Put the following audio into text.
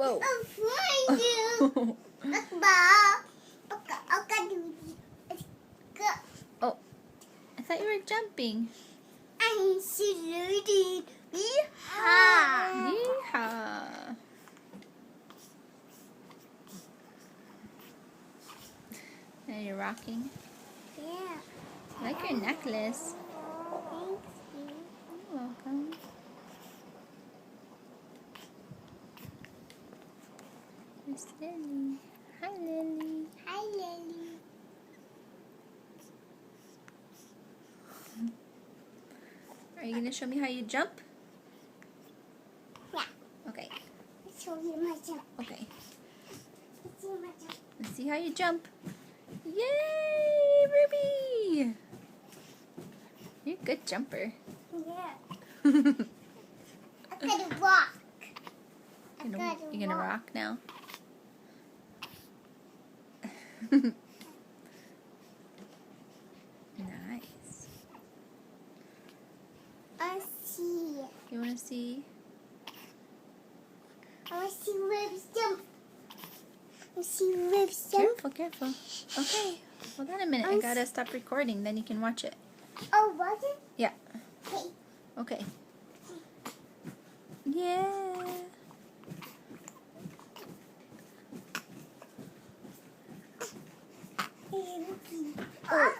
Whoa. I'm flying you. Oh, I thought you were jumping. I'm saluting. Yeehaw. Yeehaw. Now you're rocking. Yeah. I like your necklace. Thanks, you. You're welcome. There's Lily. Hi, Lily. Hi, Lily. Are you going to show me how you jump? Yeah. Okay. Let's show you my jump. Okay. Let's see my jump. Let's see how you jump. Yay, Ruby! You're a good jumper. Yeah. You're I'm gonna walk. gonna rock now? Nice. I see. You wanna see? I want to see Ribs jump. I see Ribs jump. Careful, careful. Okay. Hold on a minute. I gotta stop recording, then you can watch it. Oh, was it? Yeah. Okay. Okay. Yeah. Oh.